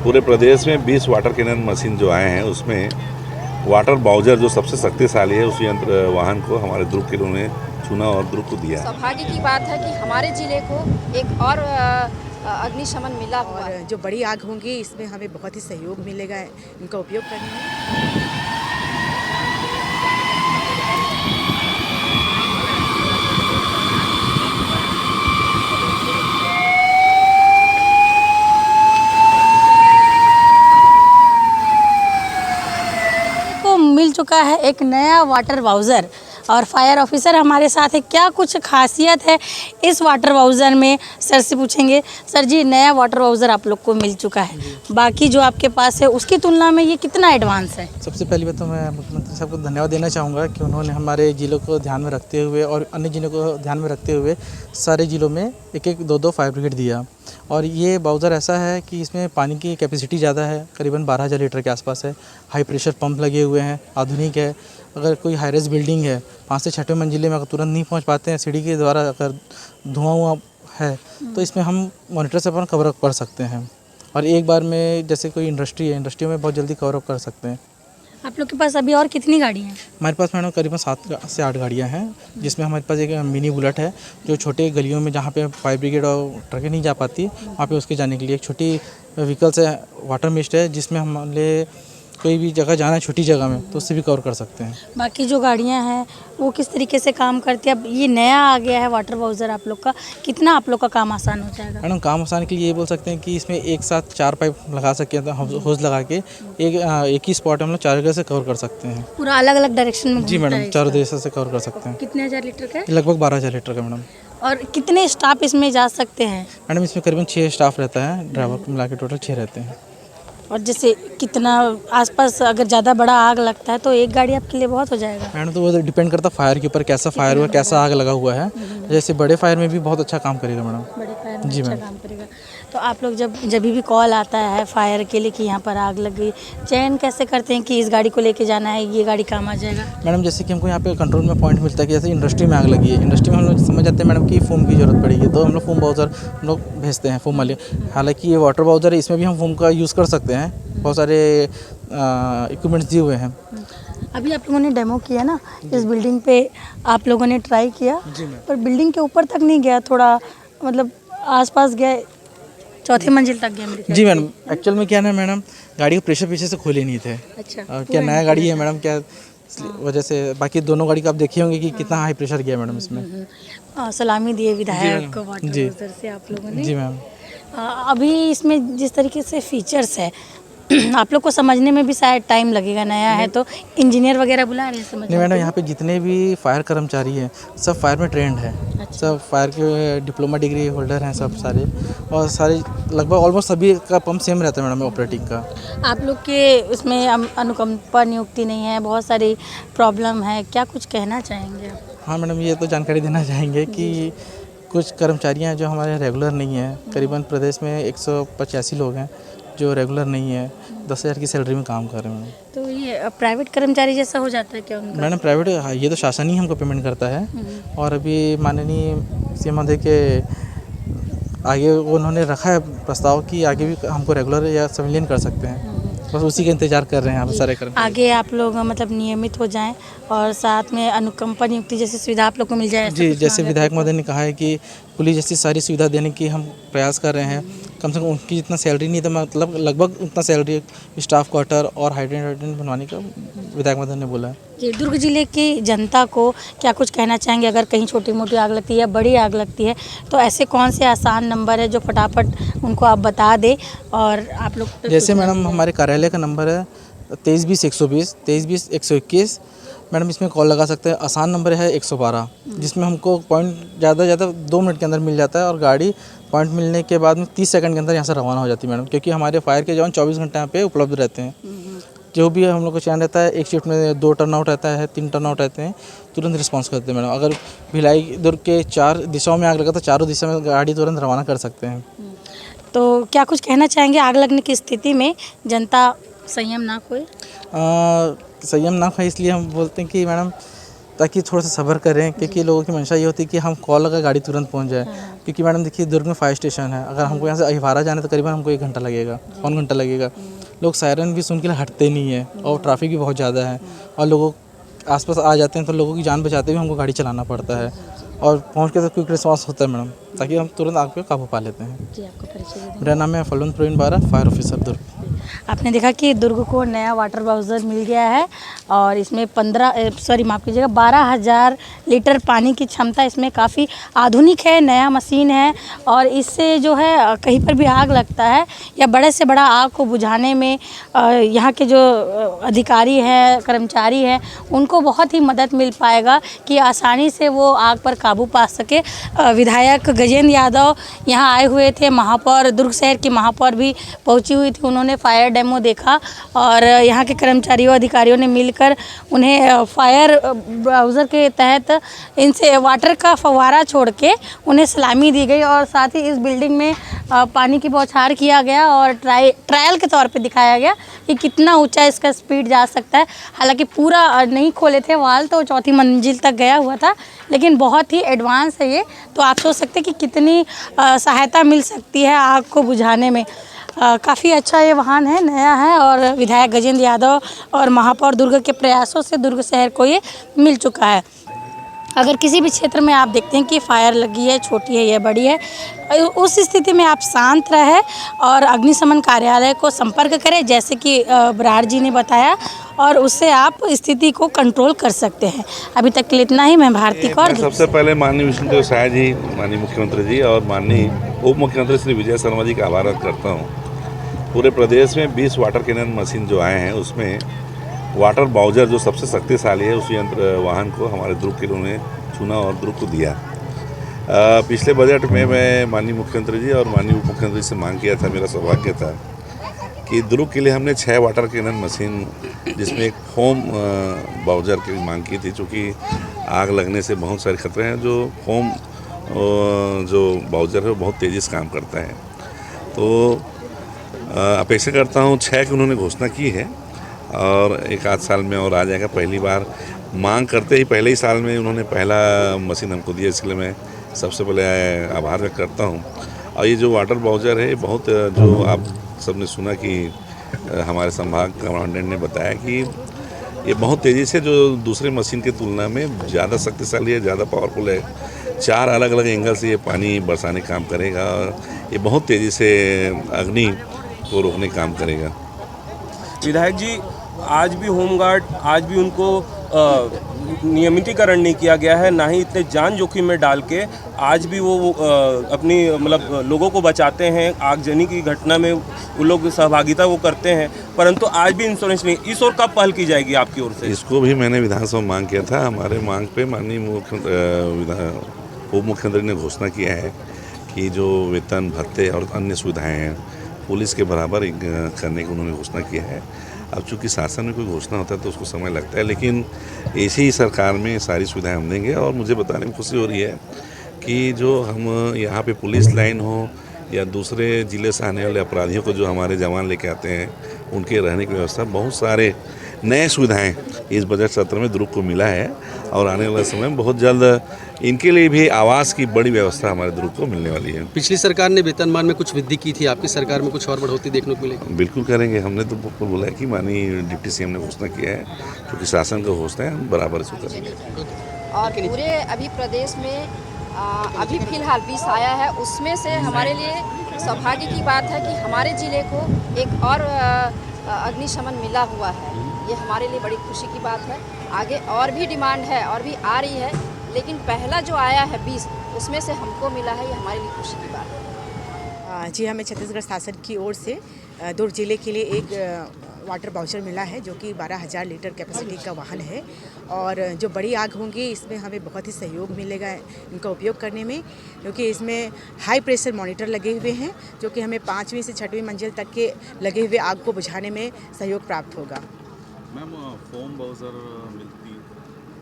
पूरे प्रदेश में 20 water cannon machine जो आए हैं उसमें वाटर बाउजर जो सबसे शक्तिशाली है उस यंत्र वाहन को हमारे ध्रुव किलो ने चुना और ध्रुव को दिया। सौभाग्य की बात है कि हमारे जिले को एक और अग्निशमन मिला हुआ है। और जो बड़ी आग होंगी इसमें हमें बहुत ही सहयोग मिलेगा इनका उपयोग करने में। मिल चुका है एक नया वाटर बाउज़र और फायर ऑफिसर हमारे साथ है। क्या कुछ खासियत है इस वाटर बाउज़र में, सर से पूछेंगे। सर जी, नया वाटर बाउज़र आप लोग को मिल चुका है, बाकी जो आपके पास है उसकी तुलना में ये कितना एडवांस है? सबसे पहली बात तो मैं मुख्यमंत्री साहब को धन्यवाद देना चाहूँगा कि उन्होंने हमारे ज़िलों को ध्यान में रखते हुए और अन्य ज़िलों को ध्यान में रखते हुए सारे ज़िलों में एक एक दो दो फायर ब्रिगेड दिया। और ये बाउज़र ऐसा है कि इसमें पानी की कैपेसिटी ज़्यादा है, करीबन 12,000 लीटर के आसपास है। हाई प्रेशर पंप लगे हुए हैं, आधुनिक है। अगर कोई हाई राइज बिल्डिंग है 5 से 6वें मंजिले में अगर तुरंत नहीं पहुंच पाते हैं सीढ़ी के द्वारा, अगर धुआं है तो इसमें हम मॉनिटर से अपन कवर अप कर सकते हैं। और एक बार में जैसे कोई इंडस्ट्री है, इंडस्ट्री में बहुत जल्दी कवर अप कर सकते हैं। आप लोग के पास अभी और कितनी गाड़ियाँ हैं? हमारे पास मैडम करीबन 7 से 8 गाड़ियाँ हैं, जिसमें हमारे पास एक मिनी बुलेट है जो छोटे गलियों में जहाँ पे फायर ब्रिगेड और ट्रकें नहीं जा पाती वहाँ पे उसके जाने के लिए एक छोटी व्हीकल्स है। वाटर मिस्ट है जिसमें हमारे कोई भी जगह जाना है छोटी जगह में तो उससे भी कवर कर सकते हैं। बाकी जो गाड़ियाँ हैं वो किस तरीके से काम करती है? अब ये नया आ गया है वाटर बाउज़र आप लोग का, कितना आप लोग का काम आसान हो जाएगा? मैडम काम आसान के लिए ये बोल सकते हैं कि इसमें एक साथ 4 पाइप लगा सकते हैं, तो होज लगा के एक ही स्पॉट हम लोग 4 जगह से कवर कर सकते हैं। पूरा अलग अलग डायरेक्शन में जी घूमता मैडम, है 4 इसका? देशों से कवर कर सकते हैं। कितने हज़ार लीटर का है? लगभग 12,000 लीटर का मैडम। और कितने स्टाफ इसमें जा सकते हैं? मैडम इसमें करीबन 6 स्टाफ रहता है, ड्राइवर को मिला के टोटल 6 रहते हैं। और जैसे कितना आसपास अगर ज़्यादा बड़ा आग लगता है तो एक गाड़ी आपके लिए बहुत हो जाएगा? मैडम तो वो डिपेंड करता है फायर के ऊपर, कैसा फायर हुआ, कैसा आग लगा हुआ है। जैसे बड़े फायर में भी बहुत अच्छा काम करेगा मैडम। बड़े फायर में जी अच्छा मैम। काम करेगा। तो आप लोग जब भी कॉल आता है फायर के लिए कि यहाँ पर आग लग गई, चयन कैसे करते हैं कि इस गाड़ी को लेके जाना है, ये गाड़ी काम आ जाएगा? मैडम जैसे कि हमको यहाँ पे कंट्रोल में पॉइंट मिलता है कि जैसे इंडस्ट्री में आग लगी है, इंडस्ट्री में हम लोग समझ जाते हैं मैडम कि फोम की ज़रूरत पड़ेगी तो हम लोग फोम बाउज़र हम लोग भेजते हैं, फोम वाले। हालांकि ये वाटर बाउज़र है, इसमें भी हम फोम का यूज़ कर सकते हैं, बहुत सारे इक्विपमेंट्स दिए हुए हैं। अभी आप लोगों ने डेमो किया ना इस बिल्डिंग पे, आप लोगों ने ट्राई किया जी मैम। पर बिल्डिंग के ऊपर तक नहीं गया, थोड़ा मतलब आसपास गया, 4थी मंजिल तक गया मेरे ख्याल जी से। मैडम, एक्चुअल में क्या है मैडम, गाड़ी के प्रेशर पीछे से खोले नहीं थे। अच्छा, और क्या नया गाड़ी है मैडम, क्या वजह से बाकी दोनों गाड़ी का आप देखिए होंगे कि कितना हाई प्रेशर गया मैडम इसमें। सलामी दिए विधायक मैम। को वाटर जी। बाउज़र से आप लोगों ने। जी मैम। अभी इसमें जिस तरीके से फीचर्स है आप लोग को समझने में भी शायद टाइम लगेगा, नया है तो इंजीनियर वगैरह बुला रहे हैं समझने नहीं मैडम, के यहाँ पे जितने भी फायर कर्मचारी हैं सब फायर में ट्रेंड है। अच्छा। सब फायर के डिप्लोमा डिग्री होल्डर हैं सब सारे, और सारे लगभग ऑलमोस्ट सभी का पंप सेम रहता है मैडम ऑपरेटिंग का। आप लोग के उसमें अनुकंपा नियुक्ति नहीं है, बहुत सारी प्रॉब्लम है, क्या कुछ कहना चाहेंगे आप? हाँ मैडम, ये तो जानकारी देना चाहेंगे कि कुछ कर्मचारियाँ जो हमारे रेगुलर नहीं हैं, करीबन प्रदेश में 185 लोग हैं जो रेगुलर नहीं है, 10,000 की सैलरी में काम कर रहे हैं मैडम। तो ये प्राइवेट कर्मचारी जैसा हो जाता है क्या उनका? मैडम प्राइवेट, हाँ, ये तो शासन ही हमको पेमेंट करता है। और अभी माननीय सीएम महोदय के आगे उन्होंने रखा है प्रस्ताव कि आगे भी हमको रेगुलर या संविलियन कर सकते हैं, बस उसी का इंतजार कर रहे हैं आप सारे कर्मचारी। आगे आप लोग मतलब नियमित हो जाएं और साथ में अनुकंपा नियुक्ति जैसी सुविधा आप लोग को मिल जाए, ऐसा जी, कुछ जैसे मांग विधायक है? महोदय ने कहा है कि पुलिस जैसी सारी सुविधा देने की हम प्रयास कर रहे हैं। कम से कम उनकी जितना सैलरी नहीं तो मतलब लगभग उतना सैलरी स्टाफ क्वार्टर और हाइड्रेंट बनवाने का विधायक महोदय ने बोला है। जी, दुर्ग जिले की जनता को क्या कुछ कहना चाहेंगे? अगर कहीं छोटी मोटी आग लगती है या बड़ी आग लगती है तो ऐसे कौन से आसान नंबर है जो फटाफट उनको आप बता दें और आप लोग तक जैसे सूचना मैडम मिले? हमारे कार्यालय का नंबर है 2320 120, 2320 121। मैडम इसमें कॉल लगा सकते हैं। आसान नंबर है 112, जिसमें हमको पॉइंट ज़्यादा 2 मिनट के अंदर मिल जाता है और गाड़ी पॉइंट मिलने के बाद में 30 सेकंड के अंदर यहाँ से रवाना हो जाती है मैडम, क्योंकि हमारे फायर के जवान 24 घंटे यहाँ पे उपलब्ध रहते हैं। जो भी हम लोग को चैन रहता है, एक शिफ्ट में 2 टर्न आउट रहता है, 3 टर्न आउट रहते हैं, तुरंत रिस्पॉन्स करते हैं मैडम। अगर भिलाई दुर्ग के 4 दिशाओं में आग लगा तो चारों दिशा में गाड़ी तुरंत रवाना कर सकते हैं। तो क्या कुछ कहना चाहेंगे आग लगने की स्थिति में जनता संयम ना खोए? संयम ना खाए इसलिए हम बोलते हैं कि मैडम ताकि थोड़ा सा सब्र करें, क्योंकि लोगों की मंशा ये होती है कि हम कॉल लगा गाड़ी तुरंत पहुंच जाए। क्योंकि मैडम देखिए, दुर्ग में फायर स्टेशन है, अगर हमको यहाँ से अहिवारा जाना है तो करीबन हमको 1 घंटा लगेगा, 1 घंटा लगेगा। लोग सायरन भी सुन के हटते नहीं है और ट्रैफिक भी बहुत ज़्यादा है और लोगों आसपास आ जाते हैं, तो लोगों की जान बचाते हुए हमको गाड़ी चलाना पड़ता है और पहुँच के तो क्विक रिस्पॉन्स होता है मैडम, ताकि हम तुरंत आग पे काबू पा लेते हैं। जी, आपको परिचय दे मेरा नाम है फलवंत प्रवीण बारा, फायर ऑफिसर दुर्ग। आपने देखा कि दुर्ग को नया वाटर बाउजर मिल गया है और इसमें 12,000 लीटर पानी की क्षमता इसमें काफ़ी आधुनिक है, नया मशीन है और इससे जो है कहीं पर भी आग लगता है या बड़े से बड़ा आग को बुझाने में यहाँ के जो अधिकारी हैं, कर्मचारी हैं, उनको बहुत ही मदद मिल पाएगा कि आसानी से वो आग पर काबू पा सके। विधायक गजेंद्र यादव यहाँ आए हुए थे, महापौर दुर्ग शहर की महापौर भी पहुँची हुई थी, उन्होंने फायर डेमो देखा और यहाँ के कर्मचारियों अधिकारियों ने मिलकर उन्हें फायर ब्राउज़र के तहत इनसे वाटर का फव्वारा छोड़ के उन्हें सलामी दी गई और साथ ही इस बिल्डिंग में पानी की बौछार किया गया और ट्रायल के तौर पे दिखाया गया कि कितना ऊंचा इसका स्पीड जा सकता है। हालांकि पूरा नहीं खोले थे वाल, तो 4थी मंजिल तक गया हुआ था, लेकिन बहुत ही एडवांस है ये, तो आप सोच सकते हैं कि कितनी सहायता मिल सकती है आग को बुझाने में। काफ़ी अच्छा ये वाहन है, नया है और विधायक गजेंद्र यादव और महापौर दुर्ग के प्रयासों से दुर्ग शहर को ये मिल चुका है। अगर किसी भी क्षेत्र में आप देखते हैं कि फायर लगी है, छोटी है या बड़ी है, उस स्थिति में आप शांत रहें और अग्निशमन कार्यालय को संपर्क करें, जैसे कि बराड़ जी ने बताया, और उससे आप स्थिति को कंट्रोल कर सकते हैं। अभी तक के लिए इतना ही। मैं भारती कौर। सबसे पहले माननीय विष्णुदेव साय जी, माननीय मुख्यमंत्री जी और माननीय उप मुख्यमंत्री श्री विजय शर्मा जी का आभार व्यक्त करता हूँ। पूरे प्रदेश में 20 वाटर कैनन मशीन जो आए हैं, उसमें वाटर बाउजर जो सबसे शक्तिशाली है, उस यंत्र वाहन को हमारे दुर्ग के लोगों ने चुना और दुर्ग को दिया। पिछले बजट में मैं माननीय मुख्यमंत्री जी और माननीय उप मुख्यमंत्री से मांग किया था, मेरा सौभाग्य था कि दुर्ग के लिए हमने 6 वाटर कैनन मशीन, जिसमें एक फोम बाउजर की मांग की थी, चूँकि आग लगने से बहुत सारे खतरे हैं। जो फोम जो बाउजर है वो बहुत तेज़ी से काम करता है, तो अपेक्षा करता हूँ 6 की उन्होंने घोषणा की है और 1 आध साल में और आ जाएगा। पहली बार मांग करते ही पहले ही साल में उन्होंने पहला मशीन हमको दिया, इसके लिए मैं सबसे पहले आभार व्यक्त करता हूँ। और ये जो वाटर बाउजर है, बहुत जो आप सबने सुना कि हमारे संभाग कमांडेंट ने बताया कि ये बहुत तेज़ी से, जो दूसरे मशीन की तुलना में ज़्यादा शक्तिशाली है, ज़्यादा पावरफुल है। 4 अलग अलग एंगल से ये पानी बरसाने काम करेगा और ये बहुत तेज़ी से अग्नि को रोकने काम करेगा। विधायक जी, आज भी होमगार्ड, आज भी उनको नियमितीकरण नहीं किया गया है, ना ही इतने जान जोखिम में डाल के आज भी वो अपनी मतलब लोगों को बचाते हैं। आगजनी की घटना में वो लोग सहभागिता वो करते हैं, परंतु आज भी इंश्योरेंस नहीं। इस ओर कब पहल की जाएगी आपकी ओर से? इसको भी मैंने विधानसभा में मांग किया था। हमारे मांग पे माननीय उप मुख्यमंत्री ने घोषणा किया है कि जो वेतन भत्ते और अन्य सुविधाएँ हैं, पुलिस के बराबर करने की उन्होंने घोषणा किया है। अब चूँकि शासन में कोई घोषणा होता है तो उसको समय लगता है, लेकिन ऐसी ही सरकार में सारी सुविधाएं हम देंगे। और मुझे बताने में खुशी हो रही है कि जो हम यहाँ पे पुलिस लाइन हो या दूसरे ज़िले से आने वाले अपराधियों को जो हमारे जवान लेके आते हैं, उनके रहने की व्यवस्था, बहुत सारे नए सुविधाएं इस बजट सत्र में दुर्ग को मिला है और आने वाले समय में बहुत जल्द इनके लिए भी आवास की बड़ी व्यवस्था हमारे दुर्ग को मिलने वाली है। पिछली सरकार ने वेतनमान में कुछ वृद्धि की थी, आपकी सरकार में कुछ और बढ़ोतरी देखने को मिलेगी? बिल्कुल करेंगे। हमने तो बोला है कि माननीय डिप्टी सीएम ने घोषणा किया है, क्योंकि शासन का घोषणा है, हम बराबर इसको करेंगे। और पूरे अभी प्रदेश में अभी फिलहाल 20 आया है, उसमें से हमारे लिए सौभाग्य की बात है कि हमारे ज़िले को एक और अग्निशमन मिला हुआ है। ये हमारे लिए बड़ी खुशी की बात है। आगे और भी डिमांड है और भी आ रही है, लेकिन पहला जो आया है 20, उसमें से हमको मिला है, ये हमारे लिए खुशी की बात है। जी, हमें छत्तीसगढ़ शासन की ओर से दुर्ग जिले के लिए एक वाटर बाउचर मिला है, जो कि 12,000 लीटर कैपेसिटी का वाहन है। और जो बड़ी आग होंगी, इसमें हमें बहुत ही सहयोग मिलेगा इनका उपयोग करने में, क्योंकि इसमें हाई प्रेशर मॉनिटर लगे हुए हैं, जो कि हमें 5वीं से 6वीं मंजिल तक के लगे हुए आग को बुझाने में सहयोग प्राप्त होगा। मैम, फोम बाउजर मिलती,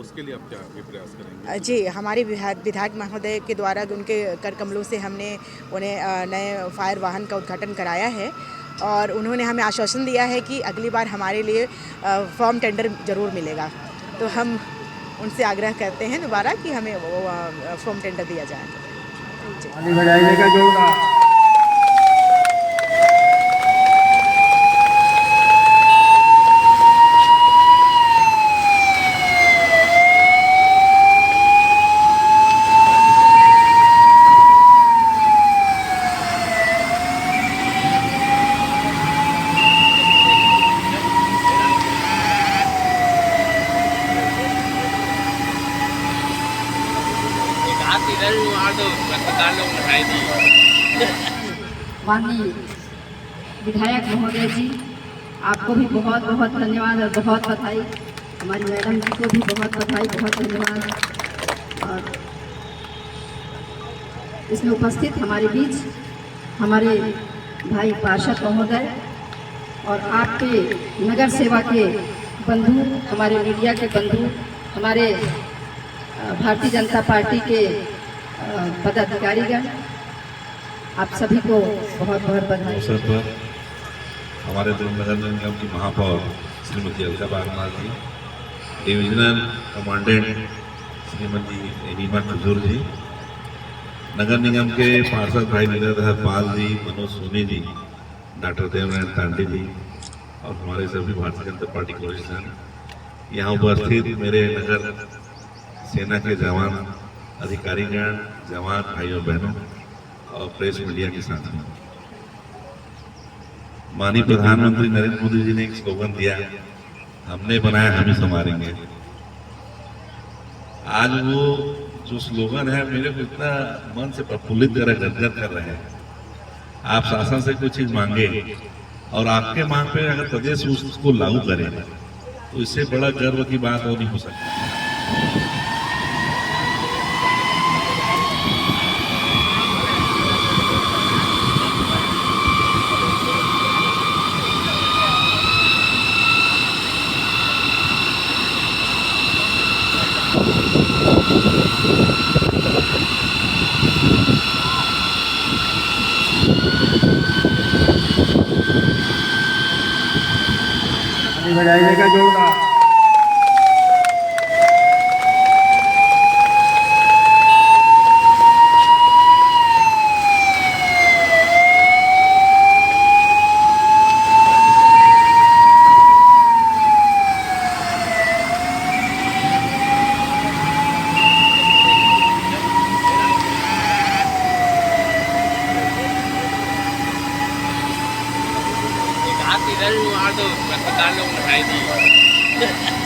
उसके लिए आप क्या प्रयास करेंगे? जी, हमारे विधायक महोदय के द्वारा उनके कर कमलों से हमने उन्हें नए फायर वाहन का उद्घाटन कराया है और उन्होंने हमें आश्वासन दिया है कि अगली बार हमारे लिए फॉर्म टेंडर ज़रूर मिलेगा। तो हम उनसे आग्रह करते हैं दोबारा कि हमें वो फॉर्म टेंडर दिया जाए। माननीय विधायक महोदय जी, आपको भी बहुत बहुत धन्यवाद और बहुत बधाई। हमारी मैडम जी को भी बहुत बधाई, बहुत धन्यवाद। और इसमें उपस्थित हमारे बीच हमारे भाई पार्षद महोदय और आपके नगर सेवा के बंधु, हमारे मीडिया के बंधु, हमारे भारतीय जनता पार्टी के पदाधिकारीगण, आप सभी को बहुत बहुत बधाई। अवसर पर हमारे नगर निगम की महापौर श्रीमती अलका बागमाल जी, डिविजनल कमांडेंट श्रीमती रीमा खजूर जी, नगर निगम के पार्षद भाई वीरेंद्र पाल जी, मनोज सोनी जी, डॉक्टर देवनारायण तांडे जी और हमारे सभी भारतीय जनता पार्टी के वरिष्ठ यहाँ उपस्थित मेरे नगर सेना के जवान, अधिकारीगण, जवान भाइयों बहनों और प्रेस मीडिया के साथियों, माननीय प्रधानमंत्री नरेंद्र मोदी जी ने एक स्लोगन दिया, हमने बनाया हम ही संवारेंगे। आज वो जो स्लोगन है मेरे को इतना मन से प्रफुल्लित गदगद कर रहे हैं। आप शासन से कुछ चीज मांगे और आपके मांग पे अगर प्रदेश उसको लागू करे तो इससे बड़ा गर्व की बात और नहीं हो सकती। बजाइए का जोड़ा। इधर मार दो अस्पताल में उठाई दी।